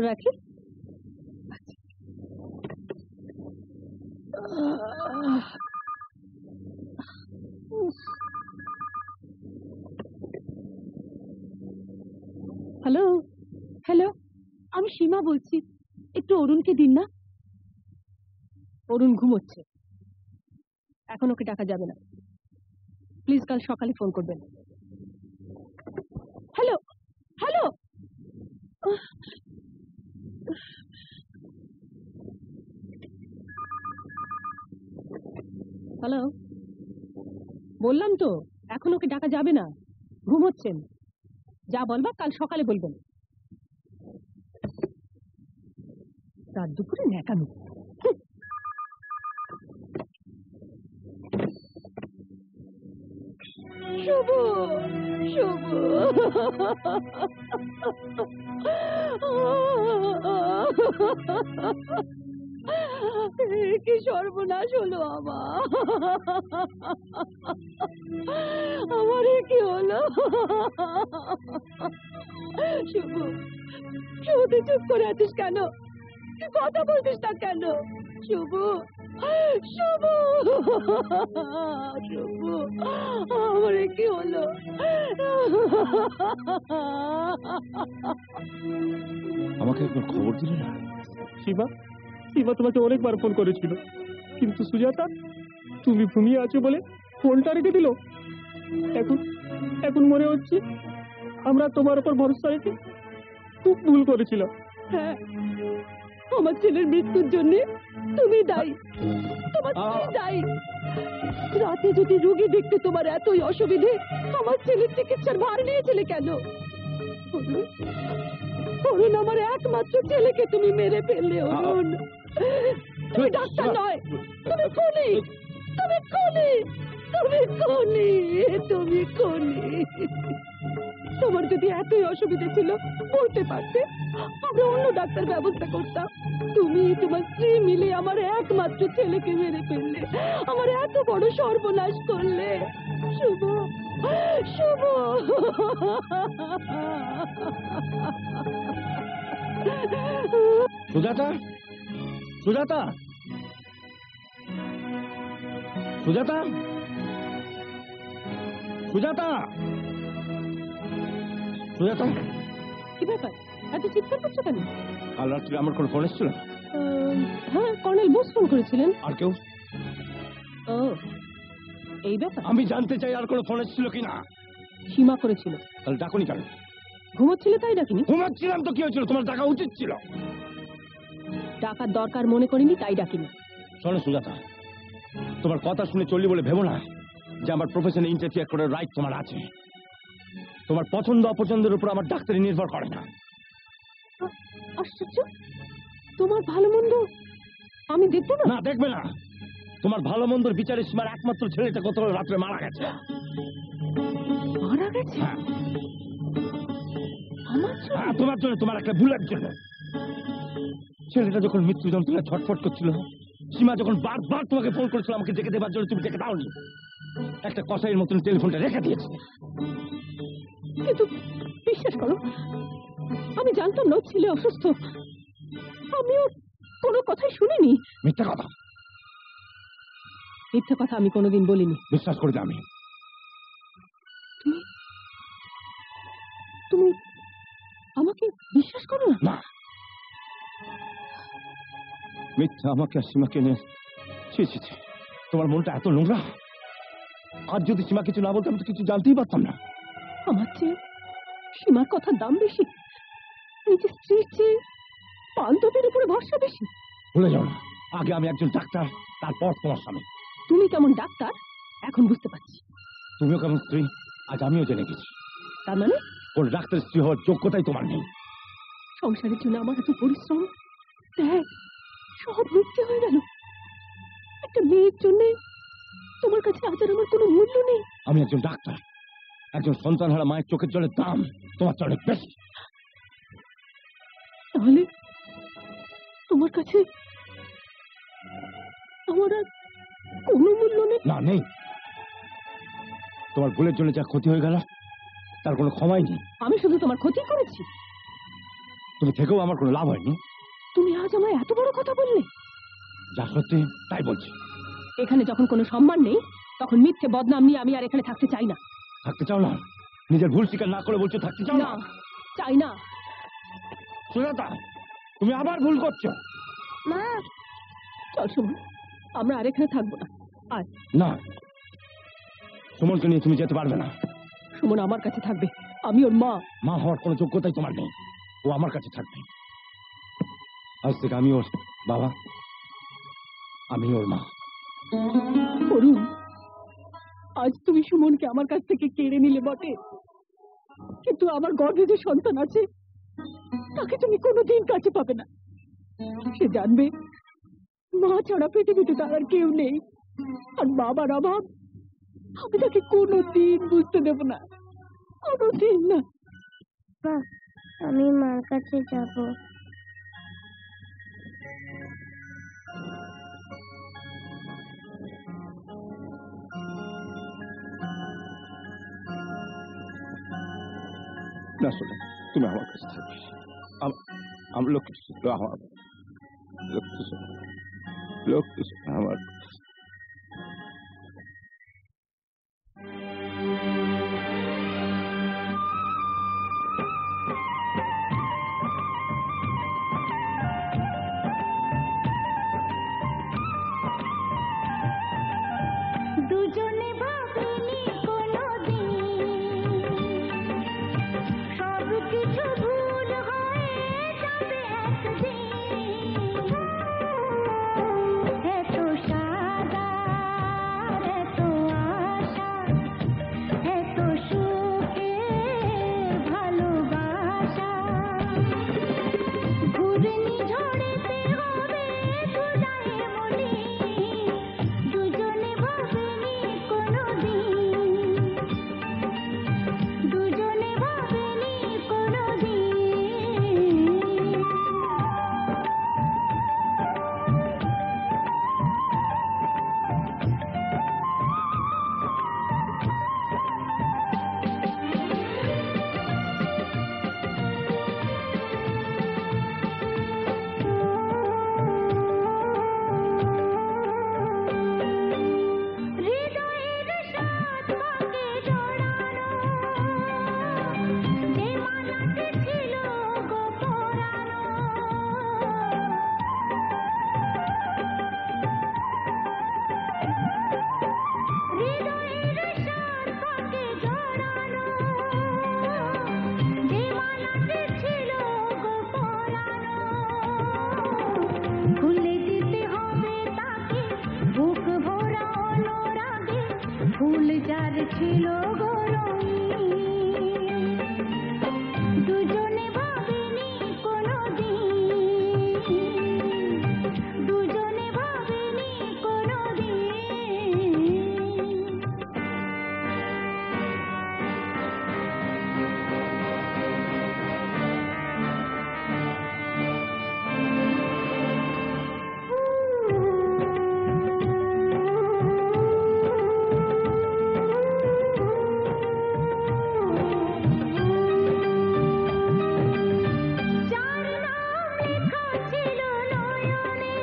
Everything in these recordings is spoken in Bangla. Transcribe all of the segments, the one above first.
রাখি। হ্যালো হ্যালো, আমি সীমা বলছি, একটু অরুণকে দিন না। অরুণ ঘুমোচ্ছে, এখন ওকে ডাকা যাবে না। প্লিজ কাল সকালে ফোন করবেন। হ্যালো হ্যালো, হ্যালো, বললাম তো এখন ওকে ডাকা যাবে না, ঘুমোচ্ছেন। যা বলবা কাল সকালে বলবেন। রাত দুপুরে ন্যাকামি। শুভ শুভ, কি সর্বনাশ হলো আমার, আমার কি হলো? শুভ, শুভ তুই চুপ করে আছিস কেন? তুই কথা বলছিস না কেন? শুভ শুভ শুভ, আমার কি হলো? আমাকে একবার খবর দিলে না? শিবা, শিবা তোমাকে অনেকবার ফোন করেছিল, কিন্তু সুজাতা তুমি ঘুমিয়ে আছো বলে ফোনটা রেখে দিল। এখন এখন মনে হচ্ছে আমরা তোমার উপর ভরসা রেখে খুব ভুল করেছিলাম। হ্যাঁ, আমার ছেলের মৃত্যুর জন্য তুমি দায়ী, তোমার স্ত্রী দায়ী। রাতে যদি রোগী দেখতে তোমার এতই অসুবিধে, আমার ছেলের চিকিৎসার ভার নিয়েছিলে কেন? অরুণ, আমার একমাত্র ছেলেকে তুমি মেরে ফেললে। অরুণ, তুমি ডাক্তার নয়, তুমি খুনি, তুমি খুনি, তুমি খুনি, তুমি খুনি। তোমার যদি এতই অসুবিধা ছিল বলতে পারতে, আমরা অন্য ডাক্তার ব্যবস্থা করতাম। তুমি তোমার স্ত্রী মিলে আমার একমাত্র ছেলেকে মেরে ফেললে, আমার এত বড় সর্বনাশ করলে। শুভ শুভ, সুজাতা, সুজাতা, সুজাতা, সুজাতা, সুজাতা, কি ব্যাপার, এত চিৎকার করছো কেন? কাল রাত্রে আমার কোনো ফোন এসেছিল? হ্যাঁ, কর্নেল বোস ফোন করেছিলেন। আর কেউ? ও, এই ব্যাপার। আমি জানতে চাই আর কোনো ফোন এসেছিল কিনা। সীমা করেছিল। তাহলে ডাকুনি কেন? ঘুমোচ্ছিলে তাই ডাকিনি। ঘুমাচ্ছিলাম তো কি হয়েছিল? তোমার ডাকা উচিত ছিল। ডাকার দরকার মনে করিনি তাই ডাকিনি। শোনো সুজাতা, তোমার কথা শুনে চললি বলে ভেবো না যে আমার প্রফেশনে ইন্টারফিয়ার করার রাইট তোমার আছে। তোমার পছন্দ অপছন্দের উপর আমার ডাক্তারি নির্ভর করে না। আশ্চর্য, তোমার ভালো মন্দ আমি দেখবো না? না, দেখবে না। তোমার ভালো মন্দর বিচারে সীমার একমাত্র ছেলেটা গতকাল রাত্রে মারা গেছে। মারা গেছে? হ্যাঁ, আমার জন্য? হ্যাঁ, তোমার জন্য, তোমার একটা ভুলের জন্য। ছেলেটা যখন মৃত্যু যন্ত্রণায় ছটফট করছিল, সীমা যখন বারবার তোমাকে ফোন করেছিল আমাকে ডেকে দেবার জন্য, তুমি ডেকে দাওনি। একটা কসাইয়ের মতন টেলিফোনটা রেখে দিয়েছে। কিন্তু বিশ্বাস করো, আমি জানতাম না ছেলে অসুস্থ। আমিও কোনো কথাই শুনিনি। মিথ্যা কথা। মিথ্যা কথা আমি কোনোদিন বলিনি। বিশ্বাস করে দাও। আমি তুমি আমাকে বিশ্বাস করো না? না, মিথ্যা আমাকে আর সীমাকে নিয়ে। ছি ছি ছি, তোমার মনটা এত নোংরা। আর যদি সীমা কিছু না বলতো আমি তো কিছু জানতেই পারতাম না। আমার চেয়ে সীমার কথার দাম বেশি, নিজের স্ত্রীর চেয়ে বান্ধবীর উপরে ভরসা বেশি। ভুলে যাও না, আগে আমি একজন ডাক্তার, তারপর তোমার স্বামী। তুমি কেমন ডাক্তার এখন বুঝতে পারছি। তুমিও কেমন স্ত্রী আজ আমিও জেনে গেছি। তার মানে কোন ডাক্তার স্ত্রী হওয়ার যোগ্যতাই তোমার নেই। সংসারের জন্য আমার এত পরিশ্রম ত্যাগ সব মিথ্যে হয়ে গেল। একটা মেয়ের জন্য তোমার কাছে আজ আর আমার কোনো মূল্য নেই। আমি একজন ডাক্তার, একজন সন্তানহারা মায়ের চোখের জলের দাম তোমার চেয়ে অনেক বেশি। তাহলে তোমার কাছে আমার আর কোনো মূল্য নেই? না, নেই। তোমার ভুলের জন্য যা ক্ষতি হয়ে গেল তার কোনো ক্ষমাই নেই। আমি শুধু তোমার ক্ষতি করেছি? তুমি থেকেও আমার কোনো লাভ হয়নি। তুমি আজ আমায় এত বড় কথা বললে। যা সত্যি তাই বলছি। এখানে যখন কোনো সম্মান নেই তখন মিথ্যে বদনাম নিয়ে আমি আর এখানে থাকতে চাই না। থাকতে চাও না? নিজের ভুল স্বীকার না করে বলছো থাকতে চাও না? না, চাই না। সুজাতা, তুমি আবার ভুল করছো। মা চল সুমন, আমরা আর এখানে থাকবো না। আর না, সুমনকে নিয়ে তুমি যেতে পারবে না। সুমন আমার কাছে থাকবে, আমি ওর মা। মা হওয়ার কোনো যোগ্যতাই তোমার নেই। ও আমার কাছে থাকবে। আজ থেকে আমি ওর বাবা, আমি ওর মা। অরুণ, আজ তুমি সুমনকে আমার কাছ থেকে কেড়ে নিলে বটে, কিন্তু আমার গর্ভে যে সন্তান আছে তাকে তুমি কোনোদিন কাছে পাবে না। সে জানবে মা ছাড়া পৃথিবীতে তার আর কেউ নেই, আর বাবার অভাব আমি তাকে কোনোদিন বুঝতে দেব না, কোনোদিন না। আমি মার কাছে যাব। না শোনো, তুমি আমার কাছে থাকবে। আমার লক্ষ্মী আমার লক্ষ্মী আমার। দুজনে ভাবিনি কোনোদিন সব কিছু ভুল হয়ে যাবে একদিন। এত সাদা, এত আশা, এত সুখের ভালোবাসা, ঘূর্ণি ঝড়েতে হবে ধুলায় মলি। দুজনে ভাবেনি কোনোদিন, দুজনে ভাবেনি কোনোদিন। হৃদয়ের সাত পাকে জড়ানো যে মালাটি ছিল গো পরানো, হৃদয়ের সাত পাকে জড়ানো যে মালাটি ছিল গো পরানো, খুলে দিতে হবে তাকে বুক ভরা অনুরাগে, ফুল যার ছিল গো রঙিন। দুজনে ভাবেনি কোনোদিন, দুজনে ভাবেনি কোনোদিন। যার নাম লেখা ছিল নয়নে,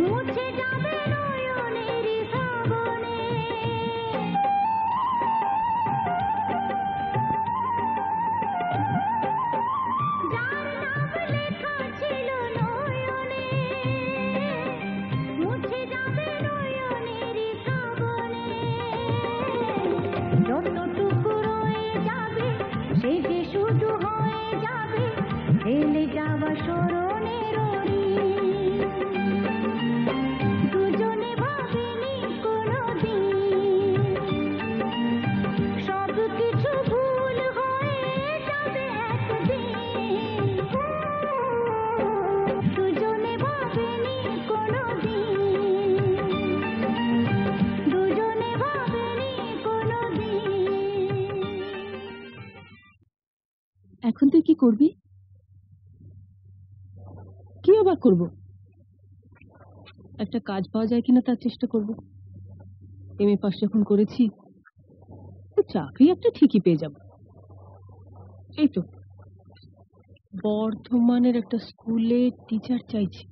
মুছে যাবে নয়নের শ্রাবণে। যার নাম লেখা ছিল নয়নে, মুছে যাবে নয়নের শ্রাবণে। যতটুকু রয়ে যাবে সে যে শুধু হয়ে যাবে ফেলে যাওয়া স্মরণের ঋণ। দুজনে ভাবেনি কোনোদিন সব কিছু ভুল হয়ে যাবে একদিন। দুজনে ভাবেনি কোনোদিন, দুজনে ভাবেনি কোনোদিন। এখন তুই কি করবি? কি আবার করব? একটা কাজ পাওয়া যায় কিনা তার চেষ্টা করব। এমএ পাস যখন করেছি তো চাকরি একটা ঠিকই পেয়ে যাব। এই তো বর্ধমানের একটা স্কুলে টিচার চাইছি।